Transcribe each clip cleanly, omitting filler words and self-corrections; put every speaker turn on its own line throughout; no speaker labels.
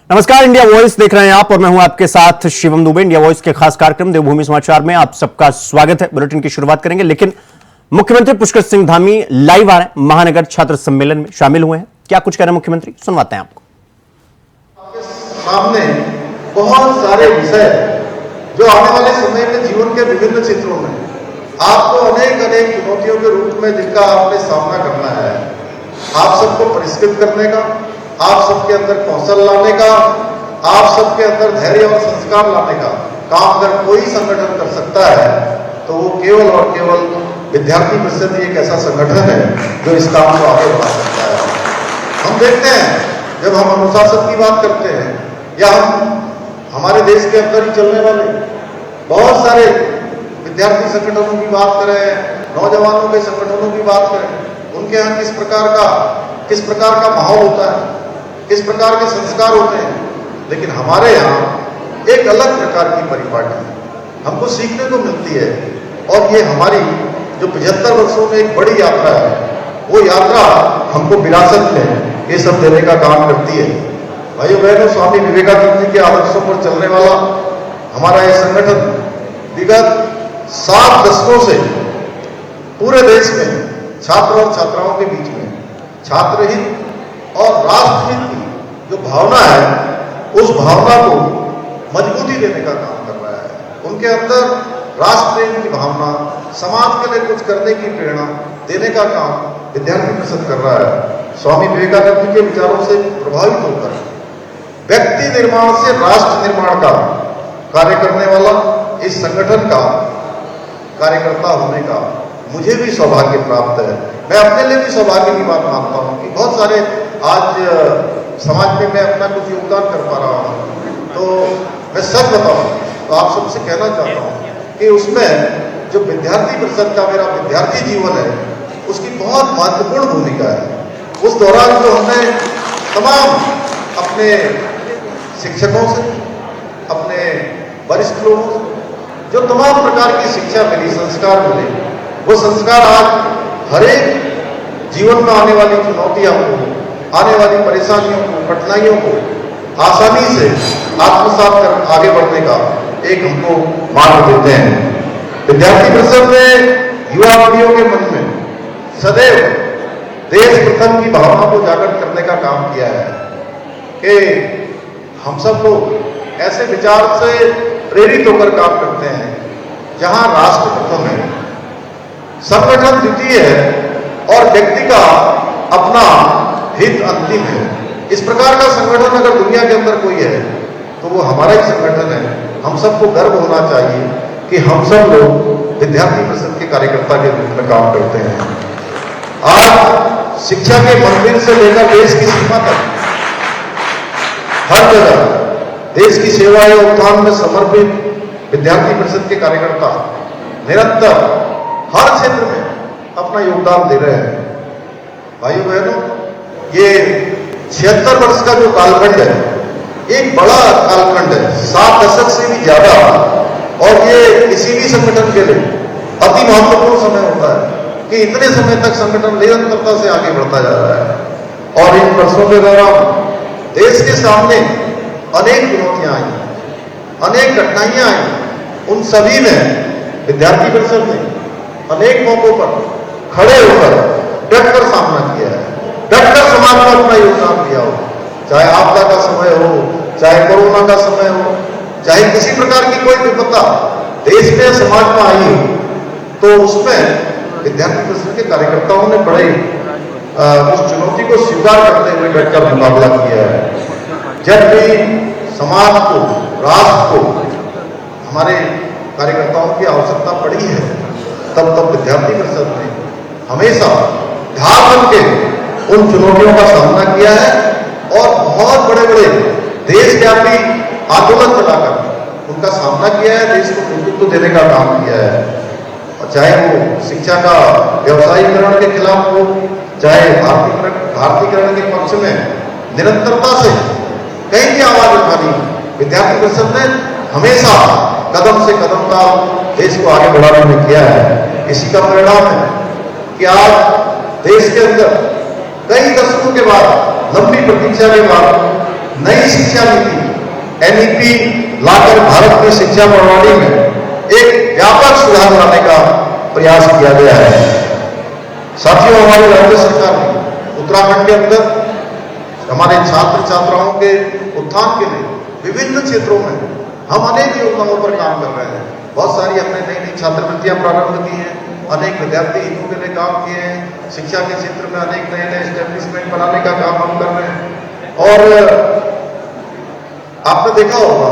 नमस्कार, India voice देख रहे हैं आप और मैं हूं आपके साथ शिवम दुबे। इंडिया वॉइस के खास कार्यक्रम देवभूमि समाचार में आप सबका स्वागत है। बुलेटिन की शुरुआत करेंगे, लेकिन मुख्यमंत्री पुष्कर सिंह धामी लाइव आ रहे हैं, महानगर छात्र सम्मेलन में शामिल हुए हैं। क्या कुछ कह रहे हैं मुख्यमंत्री, सुनवाते हैं आपको।
सामने बहुत सारे विषय जो आने वाले समय में जीवन के विभिन्न क्षेत्रों में आपको अनेक चुनौतियों के रूप में जिनका आपने सामना करना है, आप सबको परिष्कृत करने का, आप सबके अंदर कौशल लाने का, आप सबके अंदर धैर्य और संस्कार लाने का काम अगर कोई संगठन कर सकता है तो वो केवल और केवल विद्यार्थी परिषद एक ऐसा संगठन है जो इस काम को आगे बढ़ा सकता है। हम देखते हैं जब हम अनुशासन की बात करते हैं या हम हमारे देश के अंदर ही चलने वाले बहुत सारे विद्यार्थी संगठनों की बात करें, नौजवानों के संगठनों की बात करें, उनके यहाँ किस प्रकार का माहौल होता है, किस प्रकार के संस्कार होते हैं। लेकिन हमारे यहाँ एक अलग प्रकार की परिपाटी हमको सीखने को मिलती है और ये हमारी जो 75 वर्षों में एक बड़ी यात्रा है, वो यात्रा हमको विरासत में ये सब देने का काम करती है। भाइयों बहनों, स्वामी विवेकानंद जी के आदर्शों पर चलने वाला हमारा ये संगठन विगत 7 दशकों से पूरे देश में छात्र और छात्राओं के बीच में छात्र हित और राष्ट्र हित की जो भावना है, उस भावना को मजबूती देने का काम कर रहा है। उनके अंदर राष्ट्र प्रेम की भावना, समाज के लिए कुछ करने की प्रेरणा देने का काम विद्यार्थी परिषद कर रहा है। स्वामी विवेकानंद जी के विचारों से प्रभावित होकर व्यक्ति निर्माण से राष्ट्र निर्माण का कार्य करने वाला इस संगठन का कार्यकर्ता होने का मुझे भी सौभाग्य प्राप्त है। मैं अपने लिए भी सौभाग्य की बात मानता हूँ कि बहुत सारे आज समाज में मैं अपना कुछ योगदान कर पा रहा हूँ। तो मैं सच बताऊँ तो आप सबसे कहना चाहता हूँ कि उसमें जो विद्यार्थी परिषद का मेरा विद्यार्थी जीवन है, उसकी बहुत महत्वपूर्ण भूमिका है। उस दौरान जो हमने तमाम अपने शिक्षकों से, अपने वरिष्ठ लोगों से जो तमाम प्रकार की शिक्षा मिली, संस्कार मिले, वो संस्कार आज हर एक जीवन में आने वाली चुनौतियों को, आने वाली परेशानियों को, कठिनाइयों को आसानी से आत्मसात कर आगे बढ़ने का एक हमको मार्ग देते हैं। विद्यार्थी परिषद ने युवा पीढ़ियों के मन में सदैव देश प्रथम की भावना को जागृत करने का काम किया है कि हम सब लोग ऐसे विचार से प्रेरित होकर काम करते हैं जहां राष्ट्र प्रथम है, संगठन द्वितीय है और व्यक्ति का अपना हित अंतिम है। इस प्रकार का संगठन अगर दुनिया के अंदर कोई है तो वो हमारा ही संगठन है। हम सबको गर्व होना चाहिए कि हम सब लोग विद्यार्थी परिषद के कार्यकर्ता के रूप में काम करते हैं। आज शिक्षा के मंदिर से लेकर देश की सीमा तक हर जगह देश की सेवा या उत्थान में समर्पित विद्यार्थी परिषद के कार्यकर्ता निरंतर हर क्षेत्र में अपना योगदान दे रहे हैं। भाइयों बहनों, ये 76 वर्ष का जो कालखंड है, एक बड़ा कालखंड है, 7 दशक से भी ज्यादा, और ये किसी भी संगठन के लिए अति महत्वपूर्ण समय होता है कि इतने समय तक संगठन निरंतरता से आगे बढ़ता जा रहा है। और इन वर्षों के दौरान देश के सामने अनेक चुनौतियां आई, अनेक घटनाएं आई। उन सभी में विद्यार्थी परिषद ने अनेक मौकों पर खड़े होकर डटकर सामना किया है, डटकर समाज में अपना योगदान दिया हो। चाहे आपदा का समय हो, चाहे कोरोना का समय हो, चाहे किसी प्रकार की कोई विपत्ता देश में समाज में आई हो, तो उसमें विद्यार्थी परिषद के कार्यकर्ताओं ने बड़े उस चुनौती को स्वीकार करते हुए डटकर मुकाबला किया है। जब भी समाज को, राष्ट्र को हमारे कार्यकर्ताओं की आवश्यकता पड़ी है, तब विद्यार्थी परिषद ने हमेशा ढाल बन के उन चुनौतियों का सामना किया है और बहुत बड़े बड़े देशव्यापी आंदोलन चलाकर उनका सामना किया है, देश को नेतृत्व देने का काम किया है। और चाहे वो शिक्षा का व्यवसायीकरण के खिलाफ हो, चाहे भारतीयकरण के पक्ष में निरंतरता से कहीं की आवाज उठानी, विद्यार्थी परिषद ने हमेशा कदम से कदम का देश को आगे बढ़ाने में किया है। इसी का परिणाम है कि आज देश के अंदर कई दशकों के बाद, लंबी प्रतीक्षा के बाद नई शिक्षा नीति एनईपी लाकर भारत की शिक्षा प्रणाली में एक व्यापक सुधार लाने का प्रयास किया गया है। साथियों, हमारी राज्य सरकार ने उत्तराखंड के अंदर हमारे छात्र छात्राओं के उत्थान के लिए विभिन्न क्षेत्रों में हम अनेक योजनाओं पर काम कर रहे हैं। बहुत सारी हमने नई नई छात्रवृत्तियां प्रारंभ की हैं, अनेक विद्यार्थी हितों के लिए काम किए हैं, शिक्षा के क्षेत्र में अनेक नए नए एस्टेब्लिशमेंट बनाने का काम हम कर रहे हैं। और आपने देखा होगा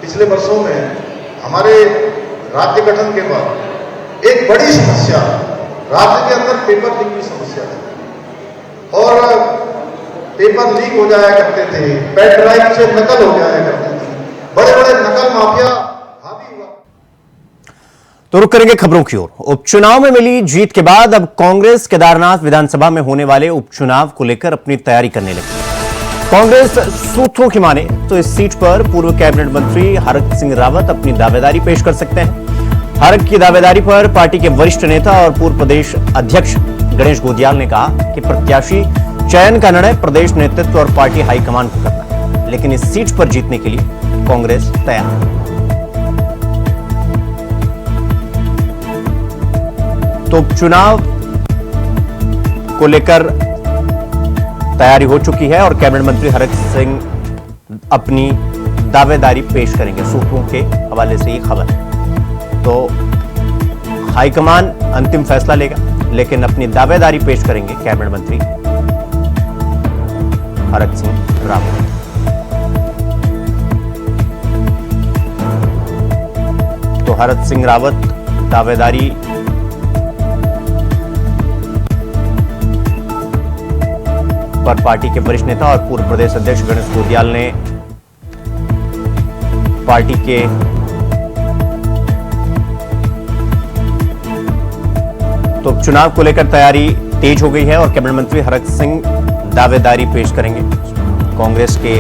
पिछले वर्षों में हमारे राज्य गठन के बाद एक बड़ी समस्या राज्य के अंदर पेपर लीक की समस्या थी और पेपर लीक हो जाया करते थे, पेन ड्राइव से नकल हो जाया करती थी, बड़े बड़े नकल माफिया हावी हुआ।
तो रुक करेंगे खबरों की ओर। उपचुनाव में मिली जीत के बाद अब कांग्रेस केदारनाथ विधानसभा में होने वाले उपचुनाव को लेकर अपनी तैयारी करने लगी। कांग्रेस सूत्रों की माने तो इस सीट पर पूर्व कैबिनेट मंत्री हरक सिंह रावत अपनी दावेदारी पेश कर सकते हैं। हरक की दावेदारी पर पार्टी के वरिष्ठ नेता और पूर्व प्रदेश अध्यक्ष गणेश गोदियाल ने कहा कि प्रत्याशी चयन का निर्णय प्रदेश नेतृत्व और पार्टी हाईकमान को करना है, लेकिन इस सीट पर जीतने के लिए कांग्रेस तैयार है। तो उपचुनाव को लेकर तैयारी हो चुकी है और कैबिनेट मंत्री हरक सिंह अपनी दावेदारी पेश करेंगे। सूत्रों के हवाले से ये खबर है। तो हाईकमान अंतिम फैसला लेगा, लेकिन अपनी दावेदारी पेश करेंगे कैबिनेट मंत्री हरक सिंह रावत। तो हरक सिंह रावत दावेदारी पर पार्टी के वरिष्ठ नेता और पूर्व प्रदेश अध्यक्ष गणेश गोदियाल ने पार्टी के तो चुनाव को लेकर तैयारी तेज हो गई है और कैबिनेट मंत्री हरक सिंह दावेदारी पेश करेंगे। कांग्रेस के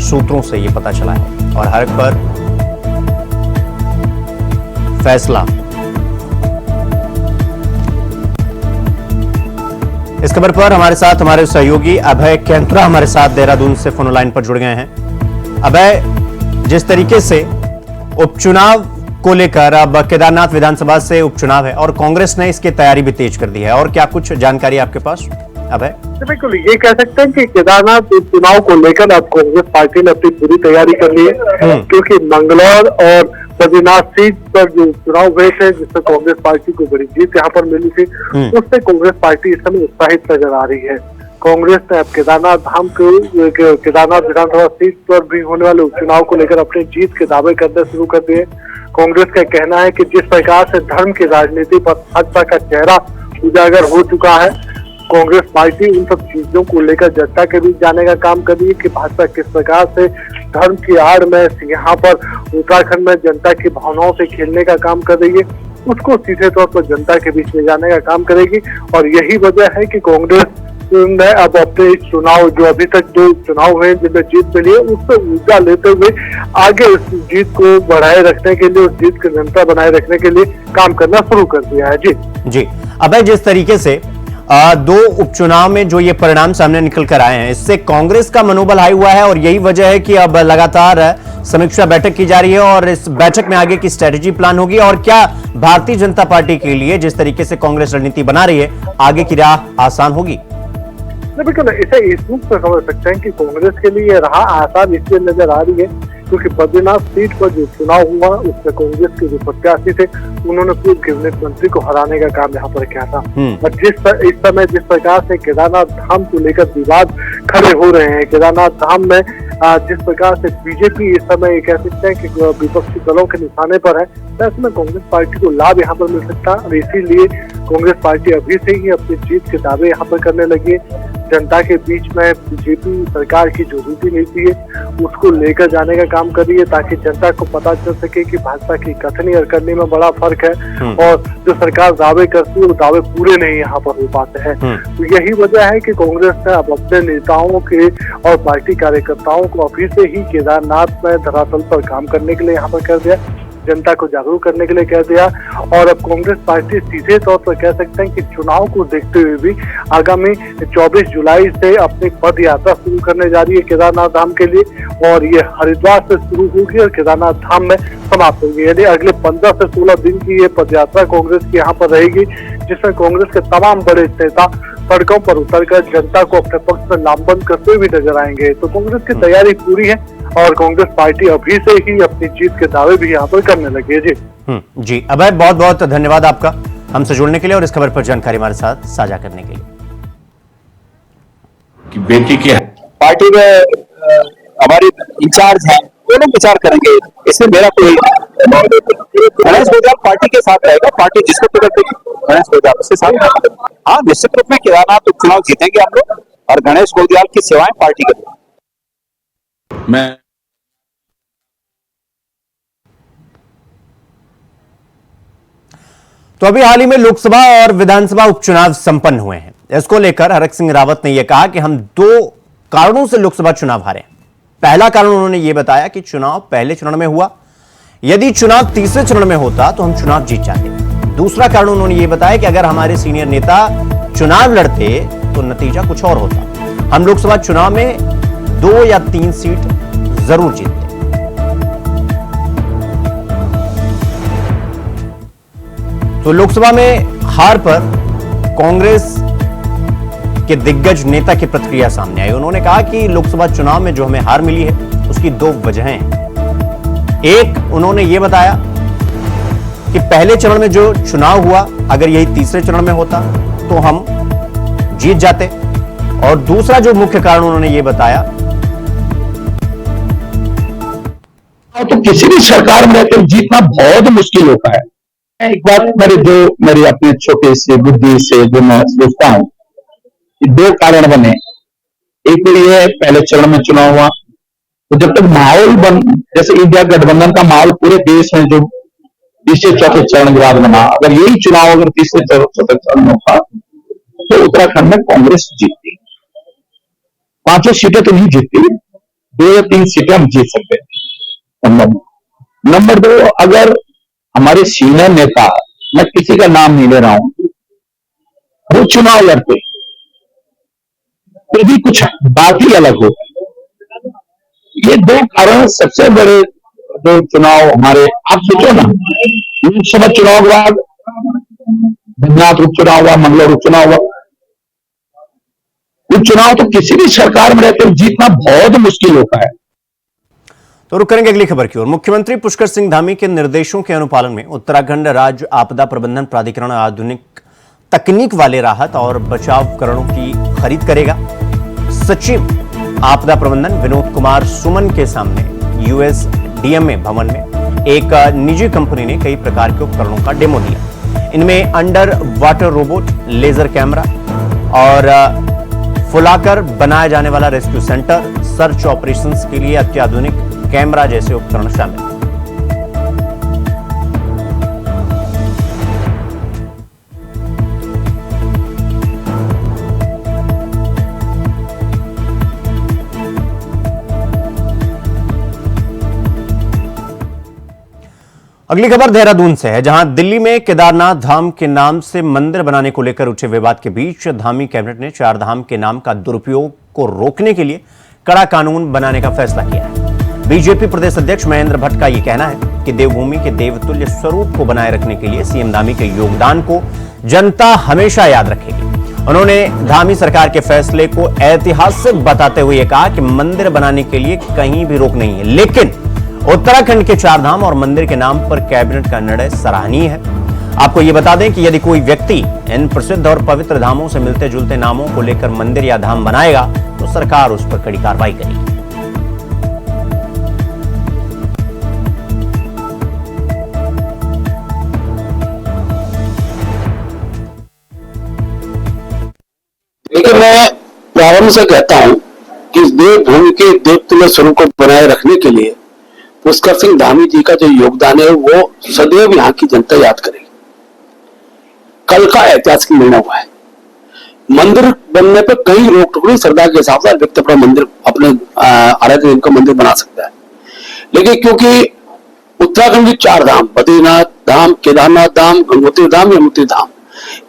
सूत्रों से यह पता चला है और हरक पर फैसला। इस खबर पर हमारे साथ हमारे सहयोगी अभय कैंत्रा हमारे साथ देहरादून से फोन लाइन पर जुड़ गए हैं। अभय, जिस तरीके से उपचुनाव को लेकर अब केदारनाथ विधानसभा से उपचुनाव है और कांग्रेस ने इसकी तैयारी भी तेज कर दी है, और क्या कुछ जानकारी आपके पास अभय?
बिल्कुल, ये कह सकते हैं कि केदारनाथ चुनाव को लेकर अब कांग्रेस पार्टी ने अपनी पूरी तैयारी कर ली है, क्योंकि मंगलौर और बद्रीनाथ सीट पर जो चुनाव हुए थे जिससे कांग्रेस पार्टी को बड़ी जीत यहाँ पर मिली थी, उससे कांग्रेस पार्टी इस समय उत्साहित नजर आ रही है। कांग्रेस ने अब केदारनाथ धाम के केदारनाथ विधानसभा सीट पर भी होने वाले उपचुनाव को लेकर अपनी जीत के दावे करना शुरू कर दिए। कांग्रेस का कहना है कि जिस प्रकार से धर्म की राजनीति पर भाजपा का चेहरा उजागर हो चुका है, कांग्रेस पार्टी उन सब चीजों को लेकर जनता के बीच जाने का काम कर रही है कि भाजपा किस प्रकार से धर्म की आड़ में यहाँ पर उत्तराखंड में जनता की भावनाओं से खेलने का काम कर रही है, उसको सीधे तौर पर जनता के बीच ले जाने का काम करेगी। और यही वजह है कि कांग्रेस ने अब अपने चुनाव जो अभी तक जो चुनाव हुए जिनमें जीत मिली है उससे ऊर्जा लेते हुए आगे उस जीत को बढ़ाए रखने के लिए, उस जीत की निरंतरता बनाए रखने के लिए काम करना शुरू कर दिया है।
जी अभय, जिस तरीके से दो उपचुनाव में जो ये परिणाम सामने निकल कर आए हैं, इससे कांग्रेस का मनोबल हाई हुआ है और यही वजह है कि अब लगातार समीक्षा बैठक की जा रही है और इस बैठक में आगे की स्ट्रेटेजी प्लान होगी। और क्या भारतीय जनता पार्टी के लिए जिस तरीके से कांग्रेस रणनीति बना रही है, आगे की राह आसान होगी?
बिल्कुल, इसे इस रूप से समझ सकते हैं कि कांग्रेस के लिए राह आसान इसलिए नजर आ रही है क्योंकि बद्रीनाथ सीट पर जो चुनाव हुआ उसमें कांग्रेस के जो प्रत्याशी थे उन्होंने पूर्व कैबिनेट मंत्री को हराने का काम यहाँ पर किया था। और इस समय जिस प्रकार से केदारनाथ धाम को लेकर विवाद खड़े हो रहे हैं, केदारनाथ धाम में जिस प्रकार से बीजेपी इस समय कह सकते हैं कि विपक्षी दलों के निशाने पर है, तो इसमें कांग्रेस पार्टी को लाभ यहाँ पर मिल सकता है और इसीलिए कांग्रेस पार्टी अभी से ही अपनी जीत के दावे यहाँ पर करने लगी है। जनता के बीच में बीजेपी सरकार की जो रीति नीति है उसको लेकर जाने का काम कर रही है ताकि जनता को पता चल सके कि भाजपा की कथनी और करने में बड़ा फर्क है और जो सरकार दावे करती है वो दावे पूरे नहीं यहाँ पर हो पाते हैं। तो यही वजह है कि कांग्रेस ने अब अपने नेताओं के और पार्टी कार्यकर्ताओं को अभी से ही केदारनाथ में धरातल पर काम करने के लिए यहाँ पर कर दिया। जनता को जागरूक करने के लिए कह दिया। और अब कांग्रेस पार्टी सीधे तौर पर कह सकते हैं कि चुनाव को देखते हुए भी आगामी 24 जुलाई से अपनी पद यात्रा शुरू करने जा रही है केदारनाथ धाम के लिए, और ये हरिद्वार से शुरू होगी और केदारनाथ धाम में समाप्त होगी। यानी अगले 15 से 16 दिन की ये पद यात्रा कांग्रेस की यहाँ पर रहेगी, जिसमें कांग्रेस के तमाम बड़े नेता सड़कों पर उतरकर जनता को अपने पक्ष में लामबंद करते हुए भी नजर आएंगे। तो कांग्रेस की तैयारी पूरी है और कांग्रेस पार्टी अभी से ही अपनी जीत के दावे भी यहाँ पर करने लगी है।
जी अभय, बहुत बहुत धन्यवाद आपका हमसे जुड़ने के लिए और इस खबर पर जानकारी हमारे साथ साझा करने के लिए।
कि बेटी के
पार्टी में हमारी इंचार्ज है, वो लोग विचार करेंगे, इसमें मेरा कोई गणेश गोजाल पार्टी के साथ रहेगा। पार्टी जिसको टिकट देगी गणेश गोजाल उसके साथ रहेगा। हाँ, निश्चित रूप में केदारनाथ उपचुनाव जीतेंगे हम लोग और गणेश गोजाल की सेवाएं पार्टी करेंगे।
मैं
तो अभी हाल ही में लोकसभा और विधानसभा उपचुनाव संपन्न हुए हैं। इसको लेकर हरक सिंह रावत ने यह कहा कि हम 2 कारणों से लोकसभा चुनाव हारे। पहला कारण उन्होंने यह बताया कि चुनाव पहले चरण में हुआ, यदि चुनाव तीसरे चरण में होता तो हम चुनाव जीत जाते। दूसरा कारण उन्होंने यह बताया कि अगर हमारे सीनियर नेता चुनाव लड़ते तो नतीजा कुछ और होता। हम लोकसभा चुनाव में 2 या 3 सीट जरूर जीतते। तो लोकसभा में हार पर कांग्रेस के दिग्गज नेता की प्रतिक्रिया सामने आई। उन्होंने कहा कि लोकसभा चुनाव में जो हमें हार मिली है उसकी 2 वजहें हैं। एक, उन्होंने ये बताया कि पहले चरण में जो चुनाव हुआ अगर यही तीसरे चरण में होता तो हम जीत जाते। और दूसरा जो मुख्य कारण उन्होंने ये बताया,
तो किसी भी सरकार में रहकर जीतना बहुत मुश्किल होता है। एक बात मेरी अपने छोटे से बुद्धि से जो मैं सोचता हूं, 2 कारण बने। एक तो ये पहले चरण में चुनाव हुआ, तो जब तक माहौल जैसे इंडिया गठबंधन का माहौल पूरे देश में जो तीसरे चौथे चरण के बाद बना, अगर यही चुनाव अगर तीसरे चौथे चरण में होता तो उत्तराखंड में कांग्रेस जीतती। 5 सीटें तो नहीं जीतती, 2 या 3 सीटें हम जीत सकते थे। नंबर 2, अगर हमारे सीनियर नेता, मैं किसी का नाम नहीं ले रहा हूं, वो चुनाव लड़ते तो भी कुछ बात ही अलग हो। ये 2 कारण सबसे बड़े जो चुनाव हमारे, आप सोचो ना, लोकसभा चुनाव के बाद बद्रीनाथ उपचुनाव हुआ, मंगलौर उपचुनाव हुआ। उपचुनाव तो किसी भी सरकार में रहकर जीतना बहुत मुश्किल होता है।
तो रुक करेंगे अगली खबर की ओर। मुख्यमंत्री पुष्कर सिंह धामी के निर्देशों के अनुपालन में उत्तराखंड राज्य आपदा प्रबंधन प्राधिकरण आधुनिक तकनीक वाले राहत और बचाव उपकरणों की खरीद करेगा। सचिव आपदा प्रबंधन विनोद कुमार सुमन के सामने यूएसडीएमए भवन में एक निजी कंपनी ने कई प्रकार के उपकरणों का डेमो दिया। इनमें underwater robot, laser camera और फुलाकर बनाया जाने वाला रेस्क्यू सेंटर, सर्च ऑपरेशंस के लिए अत्याधुनिक कैमरा जैसे उपकरण शामिल। अगली खबर देहरादून से है, जहां दिल्ली में केदारनाथ धाम के नाम से मंदिर बनाने को लेकर उठे विवाद के बीच धामी कैबिनेट ने 4 धाम के नाम का दुरुपयोग को रोकने के लिए कड़ा कानून बनाने का फैसला किया है। बीजेपी प्रदेश अध्यक्ष महेंद्र भट्ट का यह कहना है कि देवभूमि के देवतुल्य स्वरूप को बनाए रखने के लिए सीएम धामी के योगदान को जनता हमेशा याद रखेगी। उन्होंने धामी सरकार के फैसले को ऐतिहासिक बताते हुए कहा कि मंदिर बनाने के लिए कहीं भी रोक नहीं है, लेकिन उत्तराखंड के 4 धाम और मंदिर के नाम पर कैबिनेट का निर्णय सराहनीय है। आपको यह बता दें कि यदि कोई व्यक्ति इन प्रसिद्ध और पवित्र धामों से मिलते जुलते नामों को लेकर मंदिर या धाम बनाएगा तो सरकार उस पर कड़ी कार्रवाई करेगी।
लेकिन मैं प्रारंभ से कहता हूं कि इस देवभूमि के देवतुल्य स्वरूप को बनाए रखने के लिए पुष्कर सिंह धामी जी का जो योगदान है वो सदैव यहाँ की जनता याद करेगी। कल का ऐतिहासिक निर्णय हुआ है, मंदिर बनने पर कहीं रोक टोक नहीं। सरदार के हिसाब से व्यक्ति अपना मंदिर, अपने आराध्य देव का मंदिर बना सकता है, लेकिन क्योंकि उत्तराखंड के 4 धाम, बद्रीनाथ धाम, केदारनाथ धाम, गंगोत्री धाम, यमुनोत्री धाम,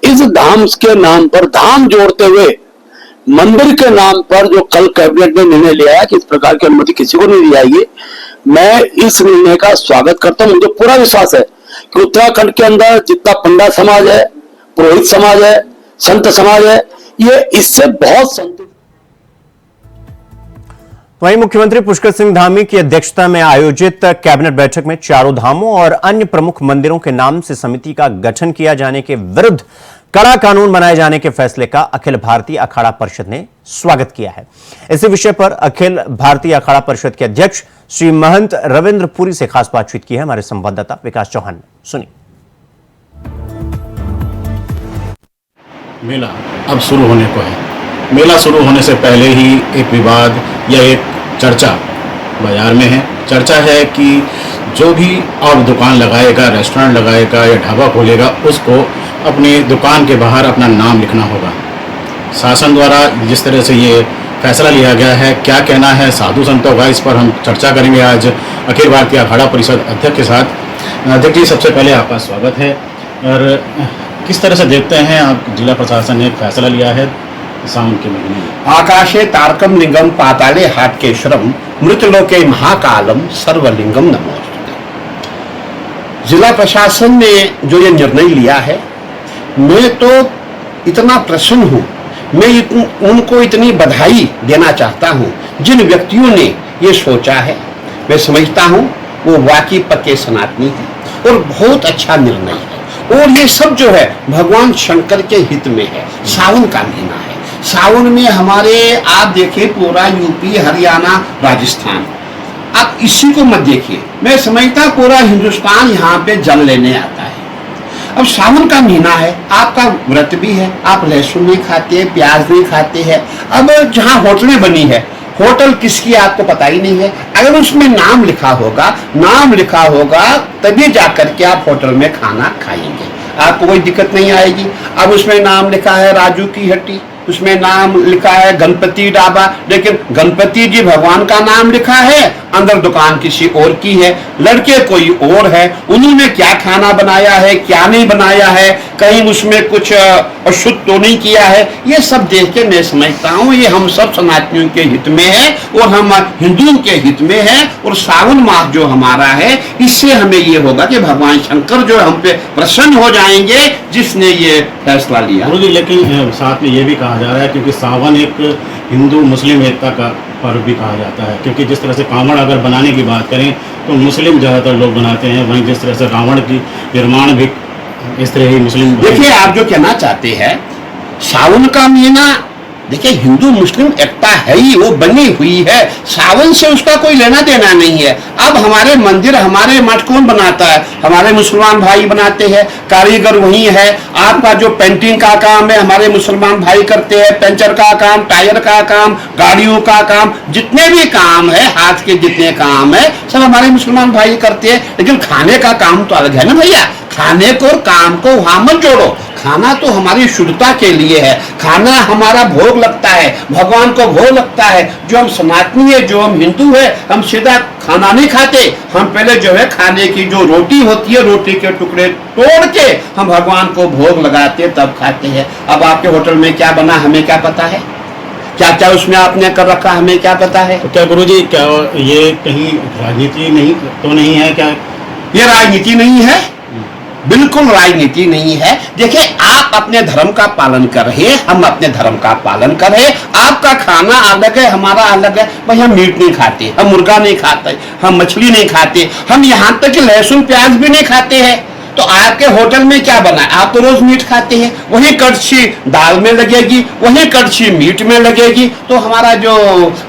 इस धाम के नाम पर धाम जोड़ते हुए मंदिर के नाम पर जो कल कैबिनेट ने निर्णय लिया है कि इस प्रकार की अनुमति किसी को नहीं दी जाएगी, मैं इस निर्णय का स्वागत करता हूं। मुझे पूरा विश्वास है कि उत्तराखंड के अंदर जितना पंडित समाज है, पुरोहित समाज है, संत समाज है, ये इससे बहुत संतुष्ट।
वहीं मुख्यमंत्री पुष्कर सिंह धामी की अध्यक्षता में आयोजित कैबिनेट बैठक में चारों धामों और अन्य प्रमुख मंदिरों के नाम से समिति का गठन किया जाने के विरुद्ध कड़ा कानून बनाए जाने के फैसले का अखिल भारतीय अखाड़ा परिषद ने स्वागत किया है। इसी विषय पर अखिल भारतीय अखाड़ा परिषद के अध्यक्ष श्री महंत रविंद्र पुरी से खास बातचीत की है हमारे संवाददाता विकास चौहान ने। सुनिए।
मेला अब शुरू होने को है। मेला शुरू होने से पहले ही एक विवाद या एक चर्चा बाजार में है। चर्चा है कि जो भी अब दुकान लगाएगा, रेस्टोरेंट लगाएगा या ढाबा खोलेगा, उसको अपनी दुकान के बाहर अपना नाम लिखना होगा। शासन द्वारा जिस तरह से ये फैसला लिया गया है, क्या कहना है साधु संतों का, इस पर हम चर्चा करेंगे आज अखिल भारतीय अखाड़ा परिषद अध्यक्ष के साथ। अध्यक्ष जी, सबसे पहले आपका स्वागत है। और किस तरह से देखते हैं आप, जिला प्रशासन ने एक फैसला लिया है सावन के महीने में?
आकाशे तारकम लिंगम पाताले हाटकेश्वरम मृतलोके महाकालम सर्वलिंगम नमोस्तुते। जिला प्रशासन ने जो ये निर्णय लिया है, मैं तो इतना प्रसन्न हूँ, मैं उनको इतनी बधाई देना चाहता हूँ जिन व्यक्तियों ने ये सोचा है। मैं समझता हूँ वो वाकई पक्के सनातनी है और बहुत अच्छा निर्णय है। और ये सब जो है भगवान शंकर के हित में है। सावन का महीना है, सावन में हमारे आप देखिए पूरा यूपी, हरियाणा, राजस्थान, आप इसी को मत देखिए, मैं समझता पूरा हिंदुस्तान यहाँ पे जल लेने आता है। अब सावन का महीना है, आपका व्रत भी है, आप लहसुन नहीं खाते, प्याज नहीं खाते हैं। अब जहाँ होटलें बनी है, होटल किसकी आपको पता ही नहीं है। अगर उसमें नाम लिखा होगा तभी जाकर के आप होटल में खाना खाएंगे, आपको कोई दिक्कत नहीं आएगी। अब उसमें नाम लिखा है राजू की हट्टी, उसमें नाम लिखा है गणपति ढाबा, लेकिन गणपति जी भगवान का नाम लिखा है, अंदर दुकान किसी और की है, लड़के कोई और है। उन्होंने क्या खाना बनाया है, क्या नहीं बनाया है, कहीं उसमें कुछ अशुद्ध तो नहीं किया है, ये सब देख के मैं समझता हूँ ये हम सब सनातनियों के हित में है और हम हिंदुओं के हित में है। और सावन मास जो हमारा है, इससे हमें ये होगा कि भगवान शंकर जो हम पे प्रसन्न हो जाएंगे, जिसने ये फैसला लिया।
लेकिन साथ में ये भी कहा जा रहा है, क्योंकि सावन एक हिंदू मुस्लिम एकता का पर्व भी कहा जाता है, क्योंकि जिस तरह से कांवड़ अगर बनाने की बात करें तो मुस्लिम ज़्यादातर लोग बनाते हैं, वहीं जिस तरह से रावण की निर्माण भी इस तरह ही मुस्लिम।
देखिए, आप जो कहना चाहते हैं सावन का महीना, देखिए हिंदू मुस्लिम एकता है ही, वो बनी हुई है, सावन से उसका कोई लेना देना नहीं है। अब हमारे मंदिर, हमारे मठ कौन बनाता है? हमारे मुसलमान भाई बनाते हैं, कारीगर वही है। आपका जो पेंटिंग का काम है हमारे मुसलमान भाई करते हैं, पेंचर का काम, टायर का काम, गाड़ियों का काम, जितने भी काम है, हाथ के जितने काम है सब हमारे मुसलमान भाई करते हैं। लेकिन खाने का काम तो अलग है ना भैया, खाने को और काम को वहां मत जोड़ो। खाना तो हमारी शुद्धता के लिए है, खाना हमारा भोग लगता है, भगवान को भोग लगता है। जो हम सनातनी है, जो हम हिंदू है, हम सीधा खाना नहीं खाते, हम पहले जो है खाने की जो रोटी होती है, रोटी के टुकड़े तोड़ के हम भगवान को भोग लगाते तब खाते हैं। अब आपके होटल में क्या बना हमें क्या पता है, क्या क्या उसमें आपने कर रखा हमें क्या पता है।
तो क्या गुरुजी, क्या ये कहीं राजनीति नहीं तो नहीं है? क्या
ये राजनीति नहीं है? बिल्कुल राजनीति नहीं है। देखिए, आप अपने धर्म का पालन कर रहे, हम अपने धर्म का पालन कर रहे। आपका खाना अलग है, हमारा अलग है। भाई हम मीट नहीं खाते, हम मुर्गा नहीं खाते, हम मछली नहीं खाते, हम यहाँ तक कि लहसुन प्याज भी नहीं खाते हैं। तो आपके होटल में क्या बना है? आप तो रोज मीट खाते हैं, वही कड़छी दाल में लगेगी, वही कड़छी मीट में लगेगी। तो हमारा जो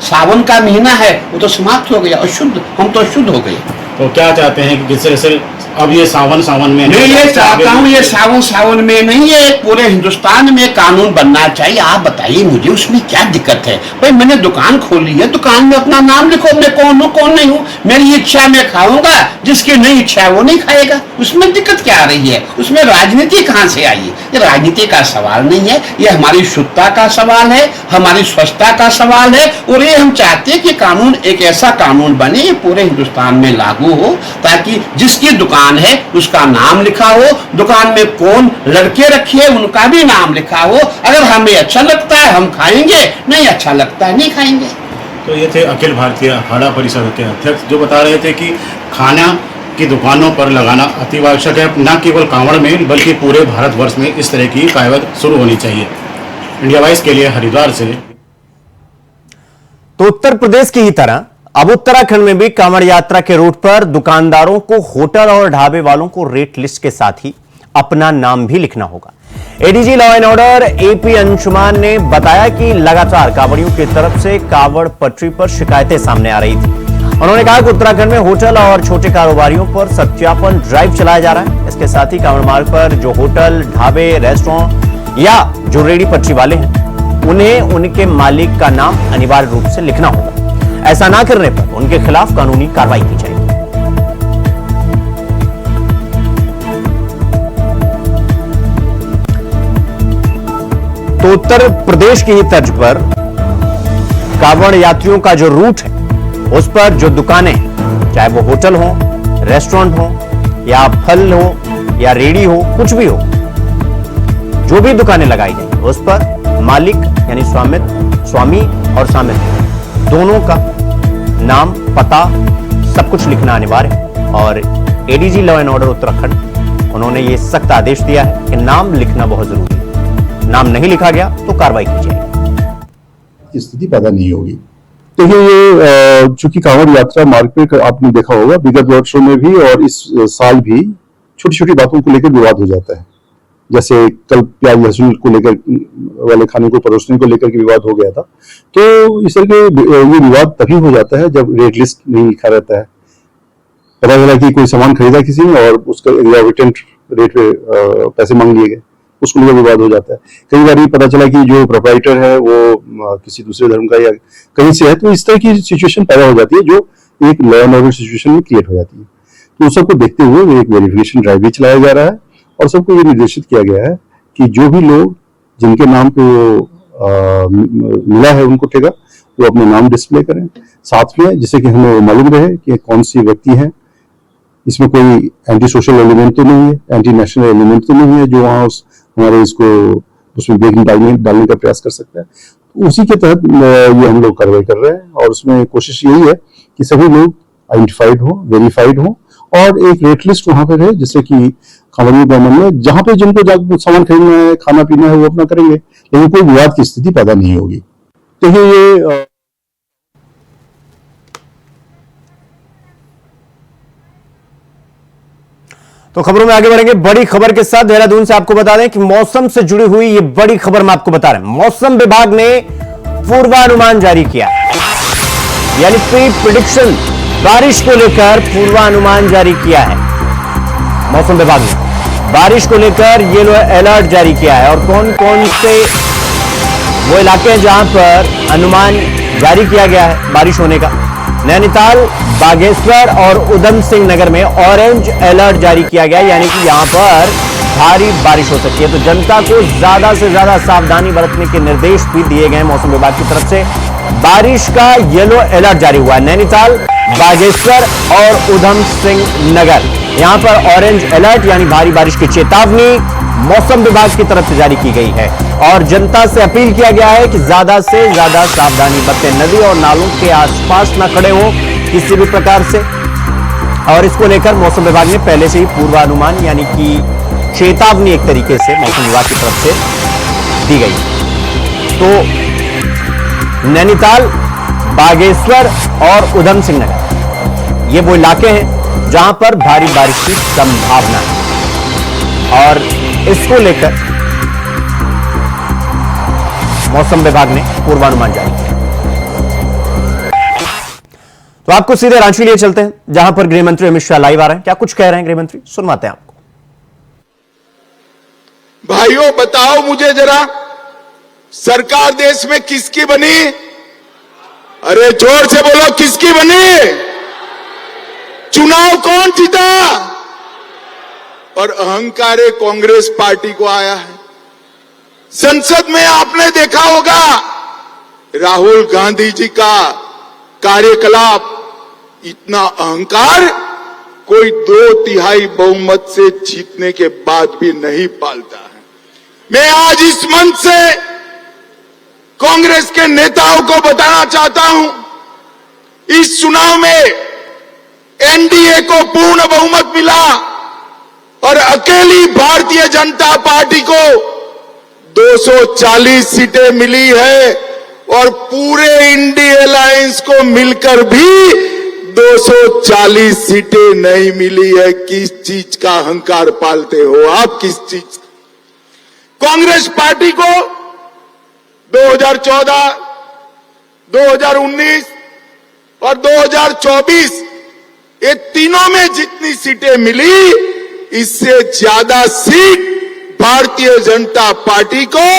सावन का महीना है वो तो समाप्त हो गया, अशुद्ध, हम तो अशुद्ध हो गए।
तो क्या चाहते हैं कि जिस से अब ये सावन में
नहीं, ये चाहता हूँ ये सावन में नहीं, ये पूरे हिंदुस्तान में कानून बनना चाहिए। आप बताइए मुझे उसमें क्या दिक्कत है? भाई मैंने दुकान खोली है, दुकान में अपना नाम लिखो, मैं कौन हूँ कौन नहीं हूँ, मेरी इच्छा में खाऊंगा, जिसकी नहीं इच्छा है वो नहीं खाएगा। उसमें दिक्कत क्या आ रही है? उसमें राजनीति कहाँ से आई? ये राजनीति का सवाल नहीं है, ये हमारी शुद्धता का सवाल है, हमारी स्वच्छता का सवाल है। और ये हम चाहते हैं कि कानून एक ऐसा कानून बने, ये पूरे हिंदुस्तान में लागू लागू हो, ताकि जिसकी दुकान है उसका नाम लिखा हो, दुकान में कौन लड़के रखिए उनका भी नाम लिखा हो। अगर हमें अच्छा लगता है हम खाएंगे, नहीं अच्छा लगता है नहीं खाएंगे।
तो ये थे अखिल भारतीय हाड़ा परिषद के अध्यक्ष, जो बता रहे थे कि खाना की दुकानों पर लगाना अति आवश्यक है, न केवल कांवड़ में बल्कि पूरे भारतवर्ष में इस तरह की कायवत शुरू होनी चाहिए। इंडिया वॉइस के लिए हरिद्वार से।
तो उत्तर प्रदेश की ही तरह अब उत्तराखंड में भी कांवड़ यात्रा के रूट पर दुकानदारों को होटल और ढाबे वालों को रेट लिस्ट के साथ ही अपना नाम भी लिखना होगा। ADG law and order AP Anshuman ने बताया कि लगातार कांवड़ियों की तरफ से कांवड़ पटरी पर शिकायतें सामने आ रही थी। उन्होंने कहा कि उत्तराखंड में होटल और छोटे कारोबारियों पर सत्यापन ड्राइव चलाया जा रहा है। इसके साथ ही कांवड़ मार्ग पर जो होटल, ढाबे, रेस्टोरेंट या जो रेडी पटरी वाले हैं, उन्हें उनके मालिक का नाम अनिवार्य रूप से लिखना होगा। ऐसा ना करने पर उनके खिलाफ कानूनी कार्रवाई की जाएगी। तो उत्तर प्रदेश की ही तर्ज पर कांवड़ यात्रियों का जो रूट है, उस पर जो दुकानें हैं, चाहे वो होटल हो, रेस्टोरेंट हो या फल हो या रेडी हो, कुछ भी हो, जो भी दुकानें लगाई गई उस पर मालिक यानी स्वामी और स्वामित्व दोनों का नाम, पता, सब कुछ लिखना अनिवार्य है। और ADG law and order Uttarakhand उन्होंने ये सख्त आदेश दिया है कि नाम लिखना बहुत जरूरी है। नाम नहीं लिखा गया तो कार्रवाई की जाएगी।
स्थिति पैदा नहीं होगी। देखिए, ये चूंकि कांवड़ यात्रा मार्ग पे आपने देखा होगा विगत वर्षों में भी और इस साल भी छोटी छोटी बातों को लेकर विवाद हो जाता है। जैसे कल प्याज लहसुन को लेकर वाले खाने को परोसने को लेकर के विवाद हो गया था। तो इस तरह के ये विवाद तभी हो जाता है जब रेट लिस्ट नहीं लिखा रहता है। पता चला कि कोई सामान खरीदा किसी ने और उसका एग्जॉर्बिटेंट रेट पे पैसे मांग लिए गए, उसको लेकर विवाद हो जाता है। कई बार ये पता चला कि जो प्रोप्राइटर है वो किसी दूसरे धर्म का या कहीं से है, तो इस तरह की सिचुएशन पैदा हो जाती है जो एक लॉ एंड ऑर्डर सिचुएशन में क्रिएट हो जाती है। तो उस सबको देखते हुए एक वेरिफिकेशन ड्राइव भी चलाया जा रहा है और सबको ये निर्देशित किया गया है कि जो भी लोग जिनके नाम पे मिला है उनको ठेका, वो अपने नाम डिस्प्ले करें साथ में, जिससे कि हमें मालूम रहे कि कौन सी व्यक्ति है। इसमें कोई एंटी सोशल एलिमेंट तो नहीं है, एंटी नेशनल एलिमेंट तो नहीं है जो वहाँ हमारे इसको उसमें ब्रेकिंग डालने का प्रयास कर सकता है। तो उसी के तहत ये हम लोग कार्रवाई कर रहे हैं और उसमें कोशिश यही है कि सभी लोग आइडेंटिफाइड हो, वेरीफाइड हो और एक रेट लिस्ट वहां पर है, जिससे कि कांवड़ियों के मन में जहां पे जिनको सामान खरीदना है, खाना पीना है, वो अपना करेंगे, लेकिन कोई विवाद की स्थिति पैदा नहीं होगी। देखिए, ये
तो खबरों में आगे बढ़ेंगे। बड़ी खबर के साथ देहरादून से आपको बता दें कि मौसम से जुड़ी हुई ये बड़ी खबर मैं आपको बता रहा हूं। मौसम विभाग ने पूर्वानुमान जारी किया, यानी प्री प्रिडिक्शन, बारिश को लेकर पूर्वानुमान जारी किया है। मौसम विभाग ने बारिश को लेकर येलो अलर्ट जारी किया है और कौन कौन से वो इलाके हैं जहां पर अनुमान जारी किया गया है बारिश होने का। नैनीताल, बागेश्वर और उधम सिंह नगर में ऑरेंज अलर्ट जारी किया गया, यानी कि यहां पर भारी बारिश हो सकती है। तो जनता को ज्यादा से ज्यादा सावधानी बरतने के निर्देश भी दिए गए मौसम विभाग की तरफ से। बारिश का येलो अलर्ट जारी हुआ है नैनीताल, बागेश्वर और उधम सिंह नगर। यहां पर ऑरेंज अलर्ट यानी भारी बारिश की चेतावनी मौसम विभाग की तरफ से जारी की गई है और जनता से अपील किया गया है कि ज्यादा से ज्यादा सावधानी बरतें, नदी और नालों के आसपास न खड़े हो किसी भी प्रकार से। और इसको लेकर मौसम विभाग ने पहले से ही पूर्वानुमान यानी कि चेतावनी एक तरीके से मौसम विभाग की तरफ से दी गई। तो नैनीताल, बागेश्वर और उधम सिंह नगर ये वो इलाके हैं जहां पर भारी बारिश की संभावना है और इसको लेकर मौसम विभाग ने पूर्वानुमान जारी किया। तो आपको सीधे रांची लिए चलते हैं जहां पर गृह मंत्री अमित शाह लाइव आ रहे हैं। क्या कुछ कह रहे हैं गृह मंत्री, सुनवाते हैं आपको।
भाइयों बताओ मुझे जरा, सरकार देश में किसकी बनी? अरे जोर से बोलो, किसकी बनी? चुनाव कौन जीता? और अहंकारी कांग्रेस पार्टी को आया है। संसद में आपने देखा होगा राहुल गांधी जी का कार्यकलाप, इतना अहंकार कोई 2/3 बहुमत से जीतने के बाद भी नहीं पालता है। मैं आज इस मंच से कांग्रेस के नेताओं को बताना चाहता हूं, इस चुनाव में एनडीए को पूर्ण बहुमत मिला और अकेली भारतीय जनता पार्टी को 240 सीटें मिली है और पूरे इंडिया अलायंस को मिलकर भी 240 सीटें नहीं मिली है। किस चीज का अहंकार पालते हो आप? किस चीज? कांग्रेस पार्टी को 2014, 2019 और 2024 ये तीनों में जितनी सीटें मिली, इससे ज्यादा सीट भारतीय जनता पार्टी को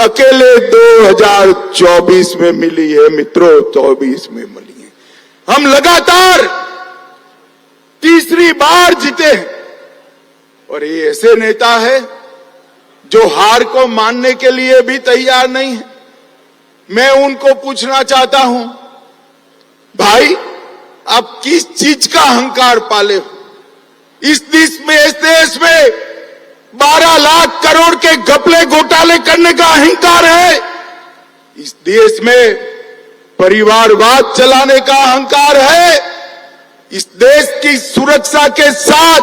अकेले 2024 में मिली है मित्रों, 24 में मिली है। हम लगातार तीसरी बार जीते हैं और ये ऐसे नेता है जो हार को मानने के लिए भी तैयार नहीं है। मैं उनको पूछना चाहता हूं, भाई आप किस चीज का अहंकार पाले हो? इस देश में 12 लाख करोड़ के घपले घोटाले करने का अहंकार है। इस देश में परिवारवाद चलाने का अहंकार है। इस देश की सुरक्षा के साथ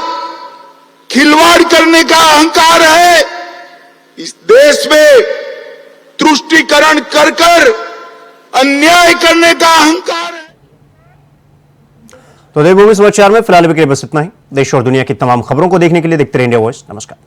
खिलवाड़ करने का अहंकार है। इस देश में तुष्टीकरण कर अन्याय करने का अहंकार है।
तो देवभूमि समाचार में फिलहाल अभी के लिए बस इतना ही। देश और दुनिया की तमाम खबरों को देखने के लिए देखते रहिए इंडिया वॉइस। नमस्कार।